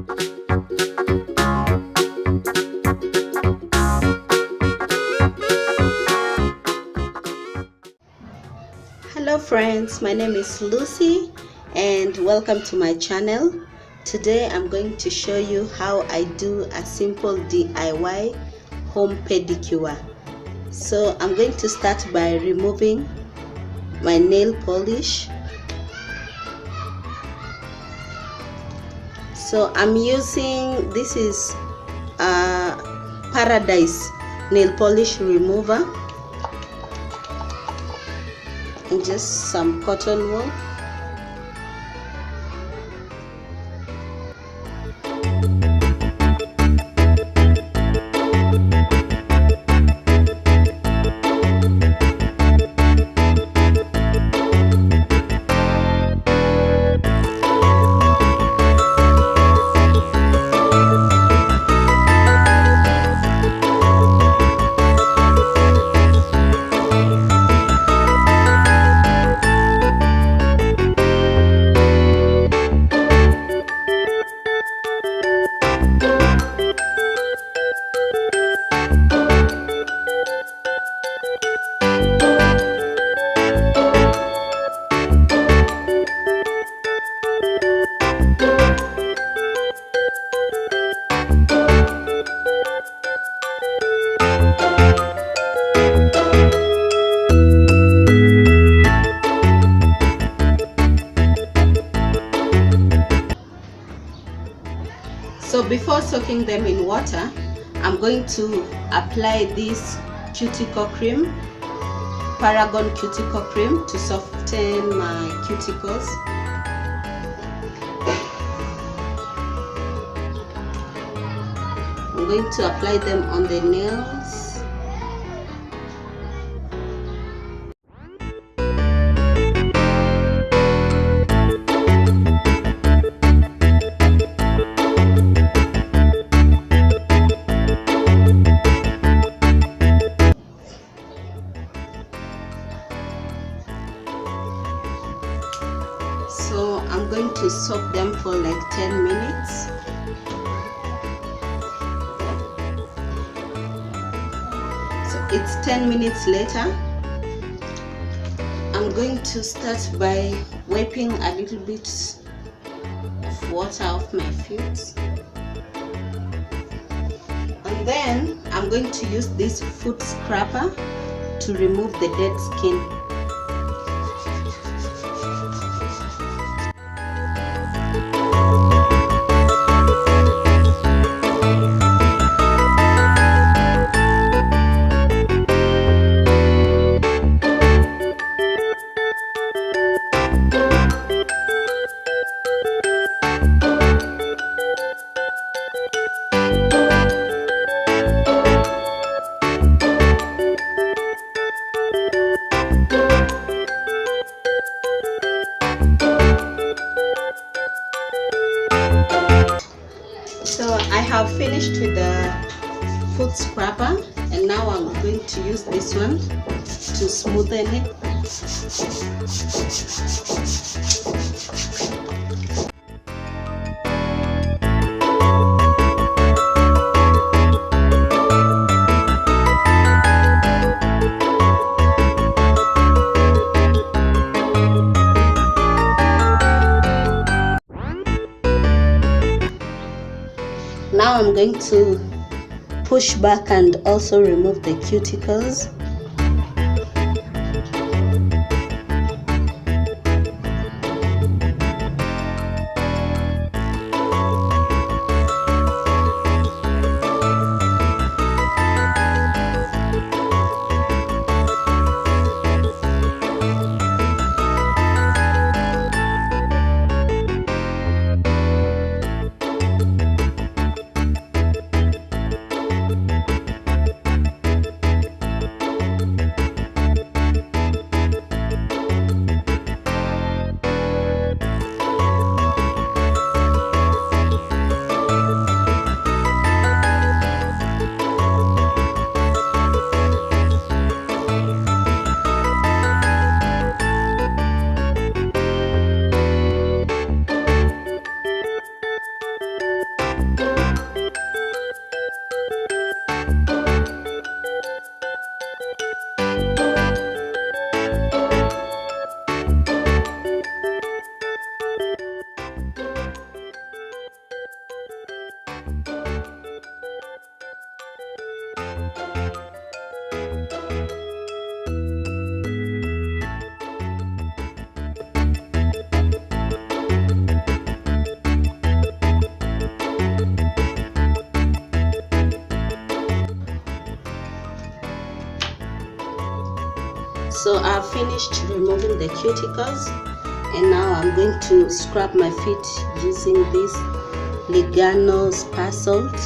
Hello friends, my name is Lucy and welcome to my channel. Today I'm going to show you how I do a simple DIY home pedicure. So I'm going to start by removing my nail polish. So I'm using, this is a Paradise nail polish remover and just some cotton wool. So before soaking them in water, I'm going to apply this cuticle cream, Paragon cuticle cream, to soften my cuticles. I'm going to apply them on the nails. So I'm going to soak them for like 10 minutes. So it's 10 minutes later. I'm going to start by wiping a little bit of water off my feet. And then I'm going to use this foot scrubber to remove the dead skin. So I have finished with the foot scrubber and now I'm going to use this one to smoothen it. Now I'm going to push back and also remove the cuticles. So I've finished removing the cuticles, and now I'm going to scrub my feet using this Legano Spa Salt.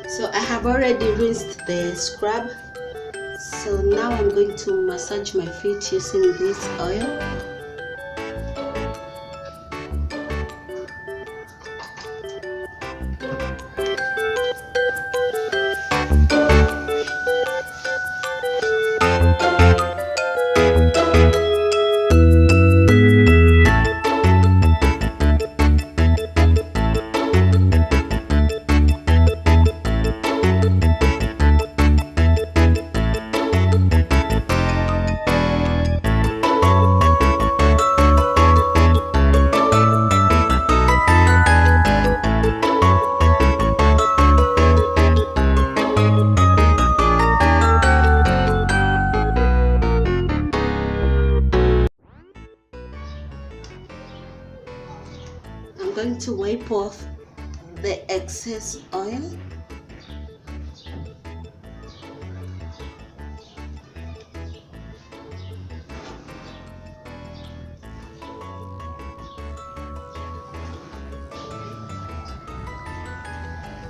So I have already rinsed the scrub. So now I'm going to massage my feet using this oil. I'm going to wipe off the excess oil.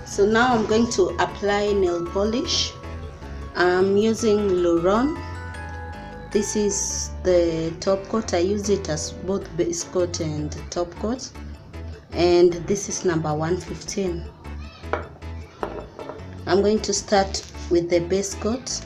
So now I'm going to apply nail polish. I'm using Luron. This is the top coat. I use it as both base coat and top coat. And this is number 115. I'm going to start with the base coat.